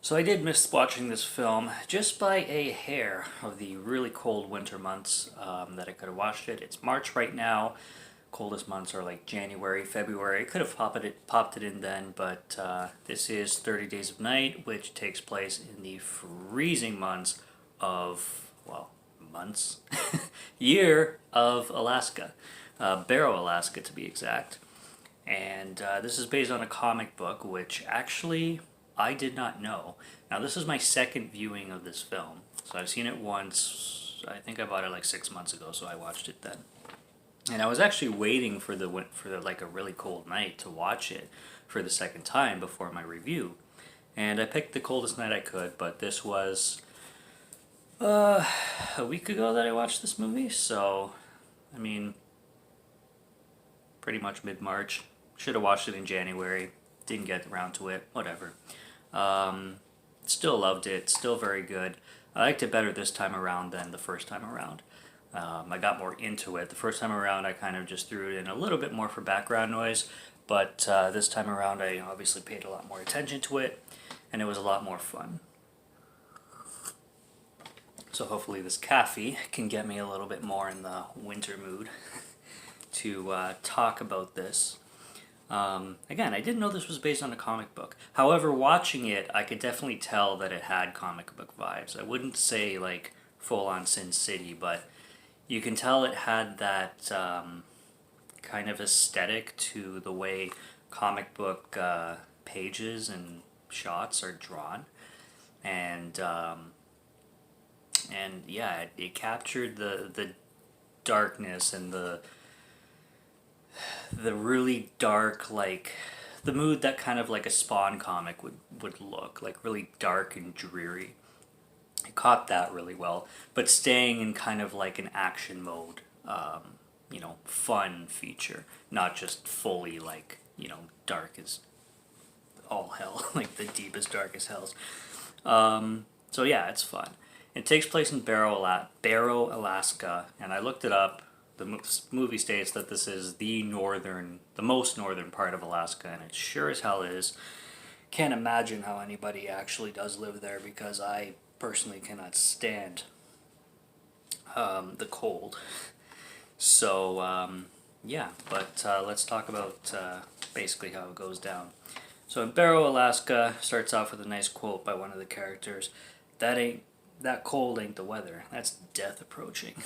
So I did miss watching this film just by a hair of the really cold winter months that I could have watched it. It's March right now. Coldest months are like January, February. I could have popped it in then, but this is 30 Days of Night, which takes place in the freezing months of, well, months, year of Alaska, Barrow, Alaska to be exact. And this is based on a comic book, which actually I did not know. Now, this is my second viewing of this film. So I've seen it once. I think I bought it like 6 months ago, so I watched it then. And I was actually waiting for like a really cold night to watch it for the second time before my review. And I picked the coldest night I could, but this was uh, a week ago that I watched this movie. So, I mean, pretty much mid March. Should have watched it in January. Didn't get around to it. Whatever. Um, Still loved it. Still very good. I liked it better this time around than the first time around. I got more into it. The first time around, I kind of just threw it in a little bit more for background noise, but this time around, I obviously paid a lot more attention to it, and it was a lot more fun. So hopefully, this coffee can get me a little bit more in the winter mood to talk about this. Again, I didn't know this was based on a comic book. However, watching it, I could definitely tell that it had comic book vibes. I wouldn't say like full on Sin City, but you can tell it had that kind of aesthetic to the way comic book pages and shots are drawn, and yeah, it captured the darkness and the really dark, like the mood that kind of like a Spawn comic would look like, really dark and dreary. It caught that really well, but staying in kind of like an action mode, fun feature, not just fully like, dark as all hell, like the deepest, darkest hells. So yeah, it's fun. It takes place in Barrow, Alaska, and I looked it up. The movie states that this is the most northern part of Alaska, and it sure as hell is. Can't imagine how anybody actually does live there because I personally cannot stand the cold. So, yeah, but let's talk about basically how it goes down. So in Barrow, Alaska, starts off with a nice quote by one of the characters. That cold ain't the weather. That's death approaching.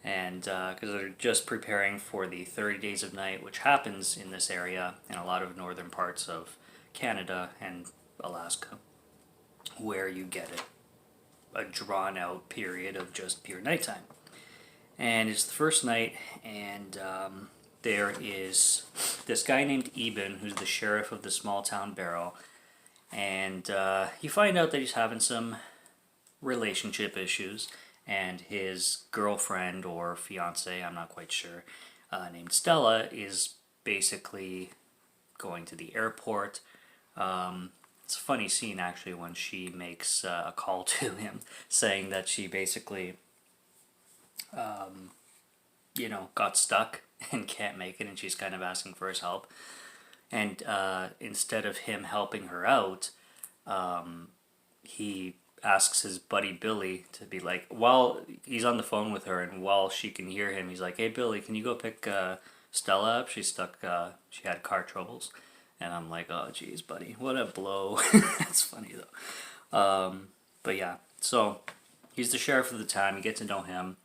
And because they're just preparing for the 30 Days of Night, which happens in this area in a lot of northern parts of Canada and Alaska, where you get a drawn out period of just pure nighttime. And it's the first night, and there is this guy named Eben, who's the sheriff of the small town Barrow, and you find out that he's having some relationship issues, and his girlfriend or fiance, I'm not quite sure, named Stella, is basically going to the airport. It's a funny scene actually when she makes a call to him saying that she basically, got stuck and can't make it, and she's kind of asking for his help. And instead of him helping her out, he asks his buddy Billy to be like, while he's on the phone with her and while she can hear him, he's like, "Hey Billy, can you go pick Stella up? She's stuck. She had car troubles." And I'm like, "Oh geez, buddy, what a blow." That's funny though. But yeah, so he's the sheriff of the town. You get to know him,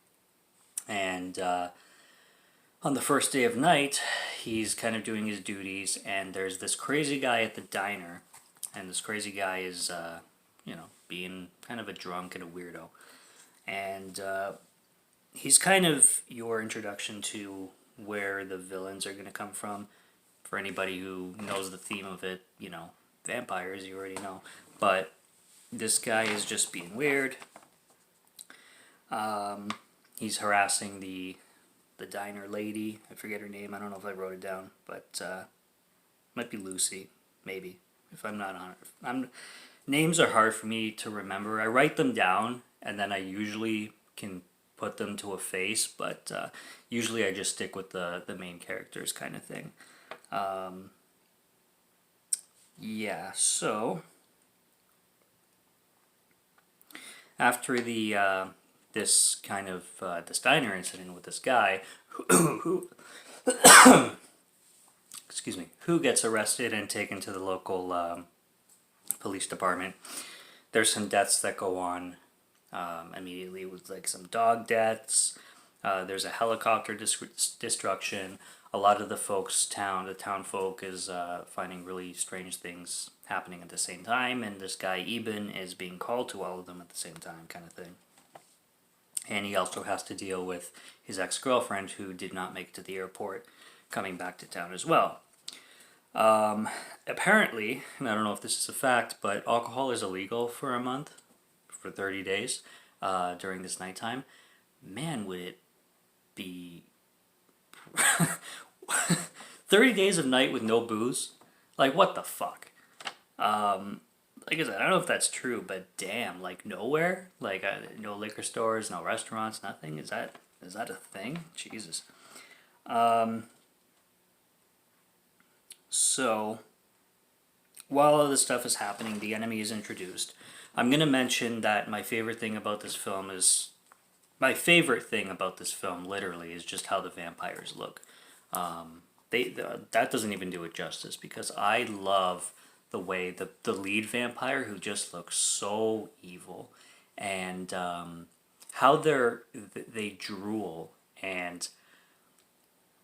and on the first day of night, he's kind of doing his duties, and there's this crazy guy at the diner, and this crazy guy is, being kind of a drunk and a weirdo. And he's kind of your introduction to where the villains are going to come from. For anybody who knows the theme of it, vampires, you already know. But this guy is just being weird. He's harassing the diner lady. I forget her name. I don't know if I wrote it down, but might be Lucy, maybe. If I'm not on it, names are hard for me to remember. I write them down, and then I usually can put them to a face, but usually I just stick with the main characters kind of thing. Yeah, so after the this kind of this diner incident with this guy who excuse me, who gets arrested and taken to the local police department. There's some deaths that go on immediately with like some dog deaths. There's a helicopter destruction. A lot of the town folk is finding really strange things happening at the same time, and this guy Eben is being called to all of them at the same time, kind of thing. And he also has to deal with his ex-girlfriend who did not make it to the airport, coming back to town as well. Apparently, and I don't know if this is a fact, but alcohol is illegal for a month, for 30 days, during this nighttime. Man, would it be 30 days of night with no booze? Like, what the fuck? Like I said, I don't know if that's true, but damn, like nowhere? Like, no liquor stores, no restaurants, nothing? Is that a thing? Jesus. So, while all this stuff is happening, the enemy is introduced. I'm going to mention that my favorite thing about this film, literally, is just how the vampires look. That doesn't even do it justice, because I love the way the lead vampire, who just looks so evil, and how they drool, and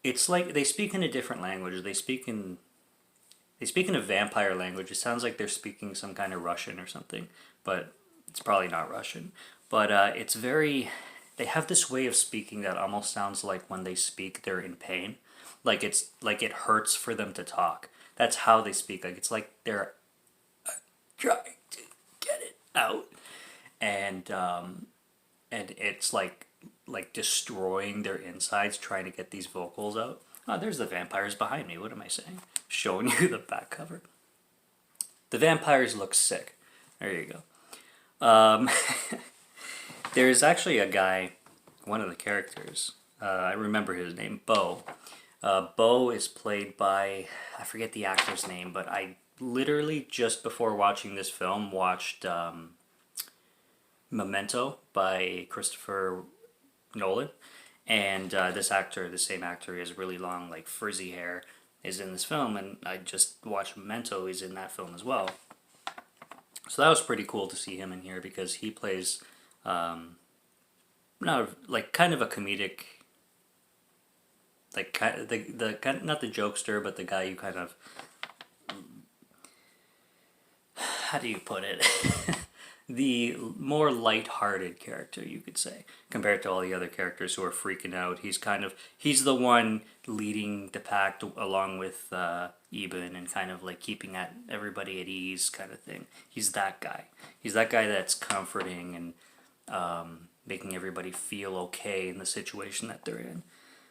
it's like they speak in a different language. They speak in a vampire language. It sounds like they're speaking some kind of Russian or something, but it's probably not Russian. But it's very. They have this way of speaking that almost sounds like when they speak, they're in pain. Like it hurts for them to talk. That's how they speak. Like it's like they're trying to get it out, and it's like destroying their insides trying to get these vocals out. Oh, there's the vampires behind me. What am I saying? Showing you the back cover. The vampires look sick. There you go. There's actually a guy, one of the characters. I remember his name, Bo. Bo is played by, I forget the actor's name, but I literally just before watching this film watched Memento by Christopher Nolan, and this actor, the same actor, he has really long, like frizzy hair, is in this film, and I just watched Memento. He's in that film as well. So that was pretty cool to see him in here, because he plays not like kind of a comedic, like the not the jokester, but the guy you kind of, how do you put it? The more light-hearted character, you could say, compared to all the other characters who are freaking out. He's the one leading the pack along with Eben, and kind of like keeping everybody at ease, kind of thing. He's that guy. He's that guy that's comforting and making everybody feel okay in the situation that they're in.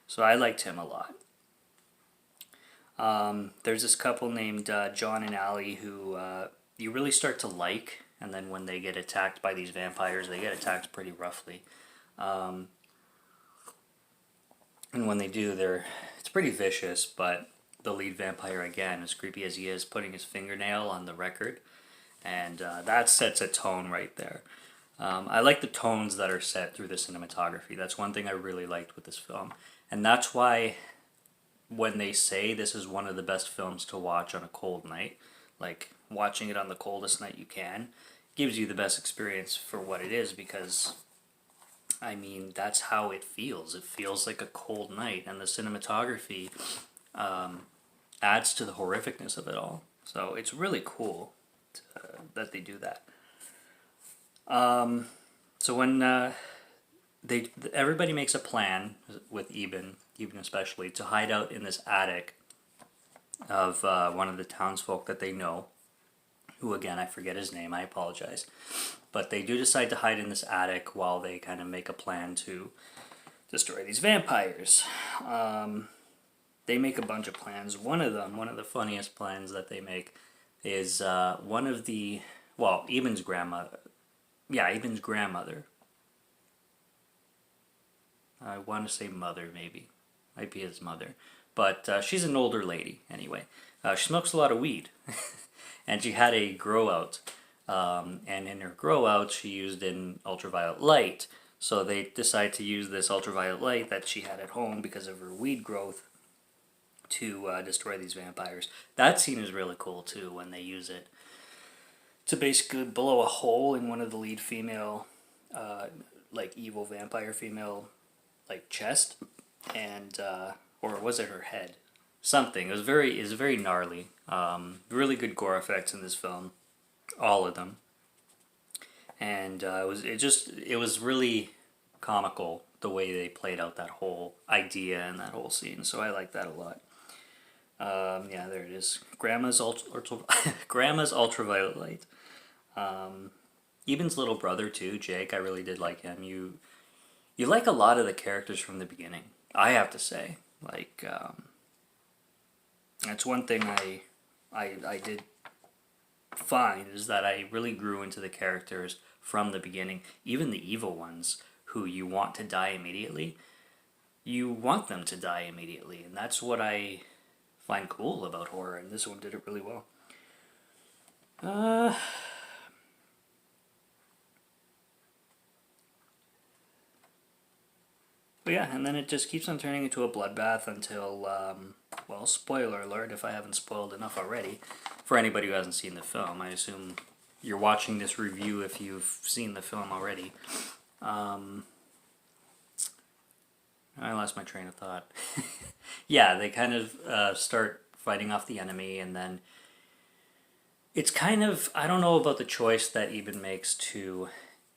So I liked him a lot. There's this couple named John and Allie who you really start to like. And then when they get attacked by these vampires, they get attacked pretty roughly. And when they do, it's pretty vicious, but the lead vampire, again, as creepy as he is, putting his fingernail on the record, and that sets a tone right there. I like the tones that are set through the cinematography. That's one thing I really liked with this film. And that's why when they say this is one of the best films to watch on a cold night, like watching it on the coldest night you can, gives you the best experience for what it is, because I mean that's how it feels. It feels like a cold night, and the cinematography adds to the horrificness of it all. So it's really cool that they do that. So when everybody makes a plan with Eben especially, to hide out in this attic of one of the townsfolk that they know, who again, I forget his name, I apologize. But they do decide to hide in this attic while they kind of make a plan to destroy these vampires. They make a bunch of plans. One of the funniest plans that they make is Eben's grandmother. Yeah, Eben's grandmother. I want to say mother, maybe. Might be his mother. But she's an older lady, anyway. She smokes a lot of weed. And she had a grow out and in her grow out she used in ultraviolet light. So they decide to use this ultraviolet light that she had at home because of her weed growth to destroy these vampires. That scene is really cool too when they use it to basically blow a hole in one of the lead female, like evil vampire female, like chest, and or was it her head? Something. It was very gnarly. Really good gore effects in this film, all of them, and it was really comical the way they played out that whole idea and that whole scene. So I like that a lot. Yeah, there it is. Grandma's ultraviolet light. Eben's little brother too, Jake. I really did like him. You like a lot of the characters from the beginning. I have to say, like, that's one thing I did find is that I really grew into the characters from the beginning. Even the evil ones who you want to die immediately, you want them to die immediately, and that's what I find cool about horror, and this one did it really well. But yeah, and then it just keeps on turning into a bloodbath until, well, spoiler alert if I haven't spoiled enough already. For anybody who hasn't seen the film, I assume you're watching this review if you've seen the film already. I lost my train of thought. Yeah, they kind of start fighting off the enemy, and then it's kind of, I don't know about the choice that Eben makes to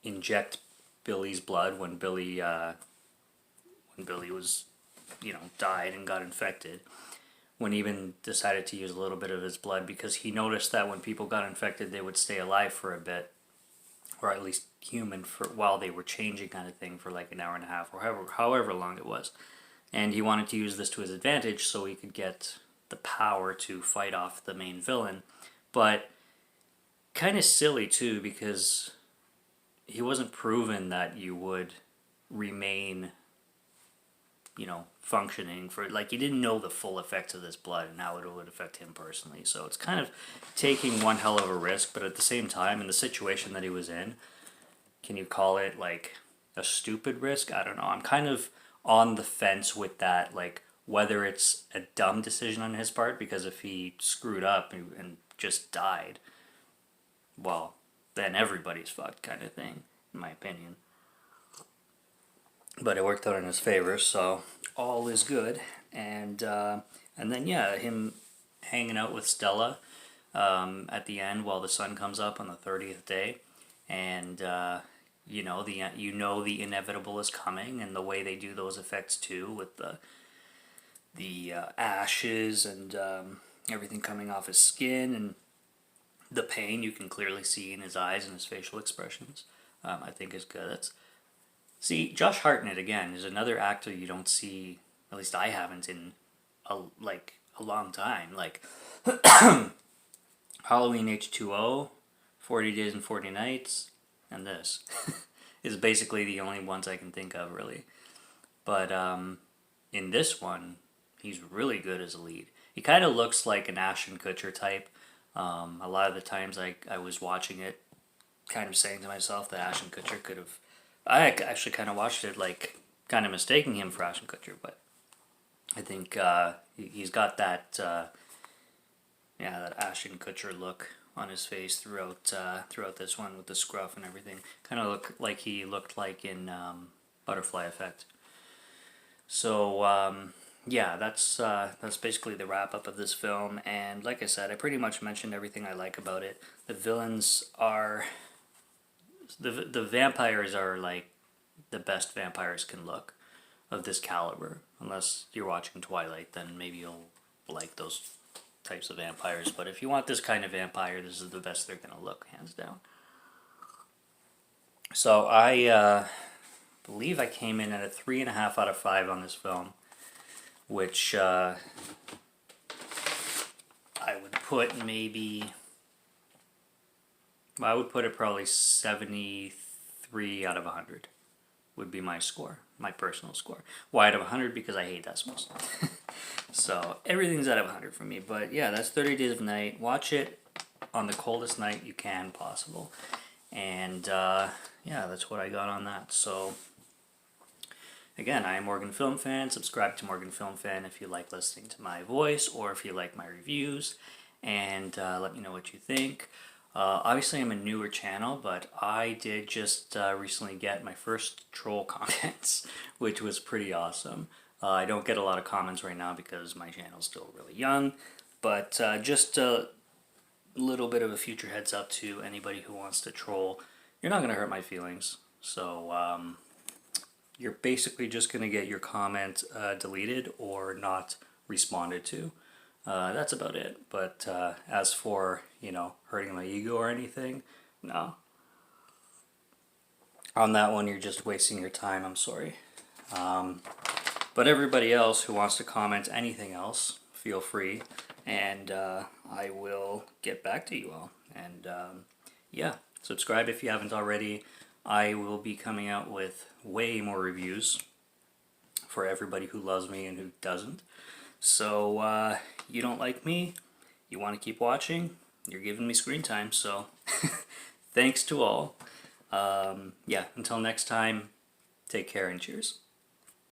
inject Billy's blood when Billy was, died and got infected. When Eben decided to use a little bit of his blood because he noticed that when people got infected, they would stay alive for a bit, or at least human for while they were changing, kind of thing, for like an hour and a half or however long it was. And he wanted to use this to his advantage so he could get the power to fight off the main villain. But kind of silly too, because he wasn't proven that you would remain, functioning for, like, he didn't know the full effects of this blood and how it would affect him personally. So it's kind of taking one hell of a risk, but at the same time, in the situation that he was in, can you call it like a stupid risk? I don't know. I'm kind of on the fence with that, like whether it's a dumb decision on his part, because if he screwed up and just died, well, then everybody's fucked, kind of thing, in my opinion. But it worked out in his favor, so all is good. And then yeah, him hanging out with Stella at the end while the sun comes up on the 30th day, and the inevitable is coming, and the way they do those effects too, with the ashes and everything coming off his skin, and the pain you can clearly see in his eyes and his facial expressions, I think is good. See, Josh Hartnett, again, is another actor you don't see, at least I haven't, in a long time. Like, Halloween H2O, 40 Days and 40 Nights, and this is basically the only ones I can think of, really. But in this one, he's really good as a lead. He kind of looks like an Ashton Kutcher type. A lot of the times I was watching it, kind of saying to myself that Ashton Kutcher could have... I actually kind of watched it like kind of mistaking him for Ashton Kutcher, but I think he's got that that Ashton Kutcher look on his face throughout this one with the scruff and everything. Kind of look like he looked like in Butterfly Effect. So yeah, that's basically the wrap up of this film. And like I said, I pretty much mentioned everything I like about it. The villains are... The vampires are like the best vampires can look of this caliber. Unless you're watching Twilight, then maybe you'll like those types of vampires. But if you want this kind of vampire, this is the best they're going to look, hands down. So I believe I came in at a 3.5 out of 5 on this film, which I would put maybe... I would put it probably 73 out of 100 would be my score, my personal score. Why out of 100? Because I hate decimals. So everything's out of 100 for me. But yeah, that's 30 Days of Night. Watch it on the coldest night you can possible. And yeah, that's what I got on that. So again, I am Morgan Film Fan. Subscribe to Morgan Film Fan if you like listening to my voice or if you like my reviews, and let me know what you think. Obviously, I'm a newer channel, but I did just recently get my first troll comments, which was pretty awesome. I don't get a lot of comments right now because my channel's still really young, but just a little bit of a future heads up to anybody who wants to troll. You're not going to hurt my feelings, so you're basically just going to get your comment deleted or not responded to. That's about it. But as for, hurting my ego or anything, no. On that one, you're just wasting your time. I'm sorry. But everybody else who wants to comment anything else, feel free, and I will get back to you all. And yeah, subscribe if you haven't already. I will be coming out with way more reviews for everybody who loves me and who doesn't. So you don't like me, you want to keep watching, you're giving me screen time, so thanks to all. Yeah, until next time, take care and cheers.